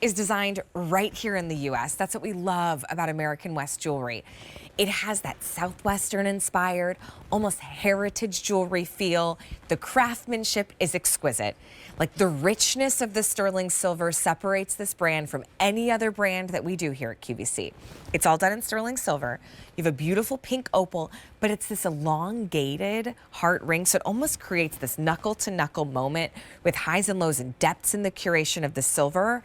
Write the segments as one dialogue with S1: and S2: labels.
S1: is designed right here in the U.S. That's what we love about American West jewelry. It has that Southwestern inspired, almost heritage jewelry feel. The craftsmanship is exquisite. Like the richness of the sterling silver separates this brand from any other brand that we do here at QVC. It's all done in sterling silver. You have a beautiful pink opal, but it's this elongated heart ring, so it almost creates this knuckle to knuckle moment with highs and lows and depths in the curation of the silver,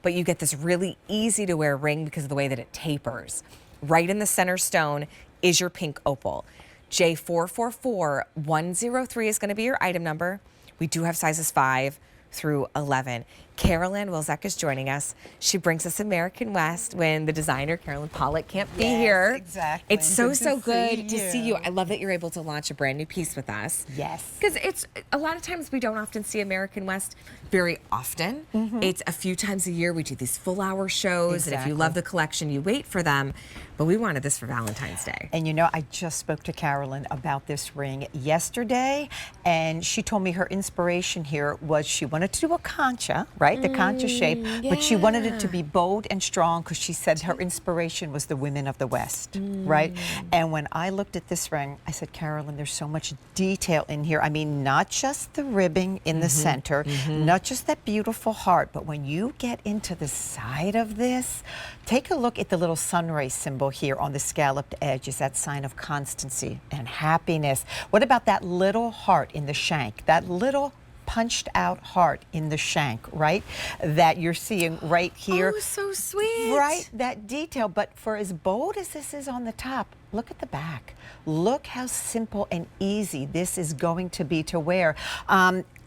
S1: but you get this really easy to wear ring because of the way that it tapers. Right in the center stone is your pink opal. J444103 is going to be your item number. We do have sizes 5 through 11. Carolyn Wilczek is joining us. She brings us American West when the designer, Carolyn Pollock, can't be here.
S2: Exactly.
S1: It's so good to see you. I love that you're able to launch a brand new piece with us.
S2: Yes.
S1: Because it's a lot of times we don't often see American West very often. It's a few times a year we do these full-hour shows, and if you love the collection, you wait for them. But we wanted this for Valentine's Day.
S2: And you know, I just spoke to Carolyn about this ring yesterday, and she told me her inspiration here was she wanted to do a concha, right? The concha shape, but she wanted it to be bold and strong because she said her inspiration was the women of the West, right? And when I looked at this ring, I said, Carolyn, there's so much detail in here. I mean, not just the ribbing in the center, not just that beautiful heart, but when you get into the side of this, take a look at the little sun ray symbol here on the scalloped edge. Is that sign of constancy and happiness? What about that little heart in the shank? That little punched out heart in the shank, right? That you're seeing right here.
S1: Oh, so sweet.
S2: Right, that detail. But for as bold as this is on the top, look at the back. Look how simple and easy this is going to be to wear.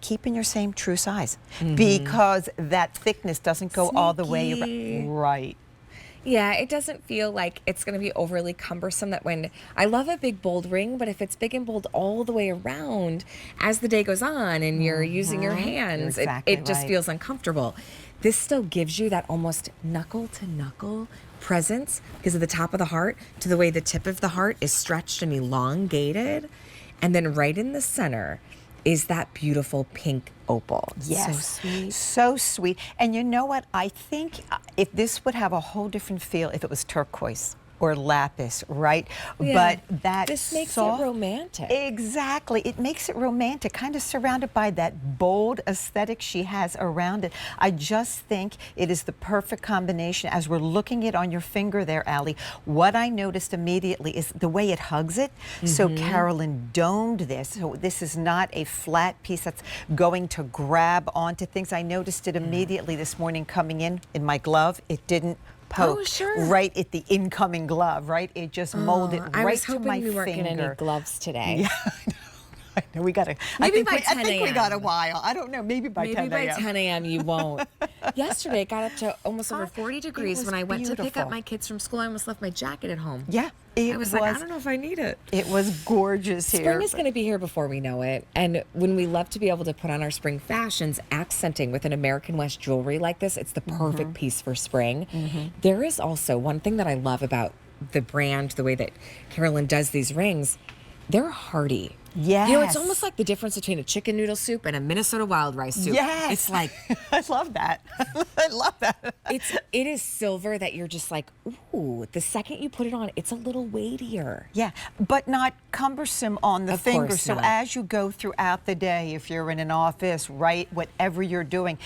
S2: Keep in your same true size because that thickness doesn't go all the way around. Right.
S1: Yeah, it doesn't feel like it's going to be overly cumbersome. That when I love a big bold ring, but if it's big and bold all the way around as the day goes on and you're using your hands, it just feels uncomfortable. This still gives you that almost knuckle to knuckle presence because of the top of the heart to the way the tip of the heart is stretched and elongated. And then right in the center is that beautiful pink opal.
S2: Yes.
S1: So sweet.
S2: So sweet. And you know what? I think if this would have a whole different feel if it was turquoise or lapis, right?
S1: Yeah.
S2: But that
S1: this makes
S2: soft,
S1: it romantic.
S2: Exactly. It makes it romantic, kind of surrounded by that bold aesthetic she has around it. I just think it is the perfect combination. As we're looking it on your finger there, Allie, what I noticed immediately is the way it hugs it. So Carolyn domed this. So this is not a flat piece that's going to grab onto things. I noticed it immediately this morning coming in my glove. It didn't poke right at the incoming glove, right? It just molded right to my finger.
S1: I was hoping we weren't getting any gloves today.
S2: Yeah, I know. We got to.
S1: Maybe by 10
S2: I think we got a while. I don't know. Maybe by 10 a.m.
S1: Maybe by 10 a.m. you won't. Yesterday it got up to almost over 40 degrees when I went to pick up my kids from school. I almost left my jacket at home.
S2: Yeah.
S1: I was like, I don't know if I need it.
S2: It was gorgeous here.
S1: Spring is going to be here before we know it. And when we love to be able to put on our spring fashions, accenting with an American West jewelry like this, it's the perfect piece for spring. There is also one thing that I love about the brand, the way that Carolyn does these rings, they're hearty.
S2: Yes.
S1: You know, it's almost like the difference between a chicken noodle soup and a Minnesota wild rice soup.
S2: Yes.
S1: It's like,
S2: I love that. I love that.
S1: it is silver that you're just like, ooh, the second you put it on, it's a little weightier.
S2: Yeah, but not cumbersome on the finger. So
S1: not.
S2: as you go throughout the day, if you're in an office, right, whatever you're doing,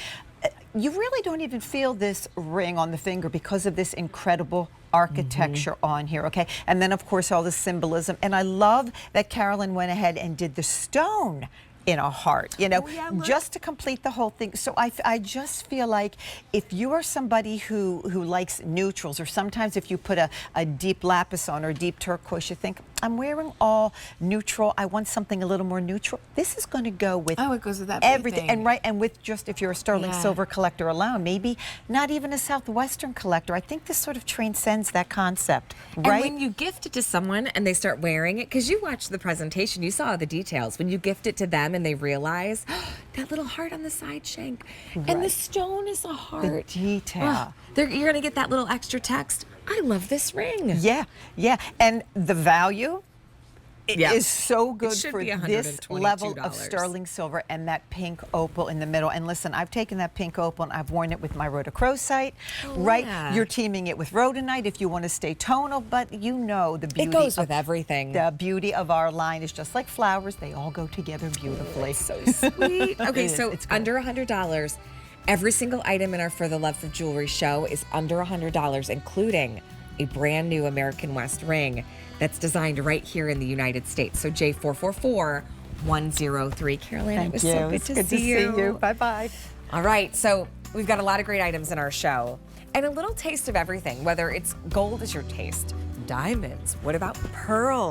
S2: you really don't even feel this ring on the finger because of this incredible architecture on here, okay? And then, of course, all the symbolism. And I love that Carolyn went ahead and did the stone in a heart, you know, just to complete the whole thing. So I just feel like if you are somebody who likes neutrals, or sometimes if you put a deep lapis on or a deep turquoise, you think, I'm wearing all neutral. I want something a little more neutral. This is going to go with
S1: it goes with that
S2: everything. And with just if you're a sterling silver collector alone, maybe not even a Southwestern collector. I think this sort of transcends that concept, right?
S1: And when you gift it to someone and they start wearing it, because you watched the presentation, you saw the details. When you gift it to them and they realize that little heart on the side shank, and the stone is a heart.
S2: The detail.
S1: You're going to get that little extra text. I love this ring.
S2: Yeah, yeah. And the value, It
S1: Yeah.
S2: is so good
S1: should
S2: for
S1: be
S2: this level of
S1: $122.
S2: sterling silver and that pink opal in the middle. And listen, I've taken that pink opal and I've worn it with my rhodochrosite, right?
S1: yeah.
S2: You're teaming it with rhodonite if you want to stay tonal, but you know the beauty.
S1: It goes
S2: of
S1: with everything.
S2: The beauty of our line is just like flowers; they all go together beautifully.
S1: So sweet. Okay,
S2: It is.
S1: so
S2: It's good.
S1: under $100. Every single item in our For the Love for Jewelry show is under $100, including a brand new American West ring that's designed right here in the United States. So J444103. Caroline,
S2: Thank
S1: it was
S2: you.
S1: so good
S2: It's
S1: to
S2: good
S1: see
S2: to see you. Bye bye.
S1: All right, so we've got a lot of great items in our show and a little taste of everything, whether it's gold is your taste, diamonds, what about pearls?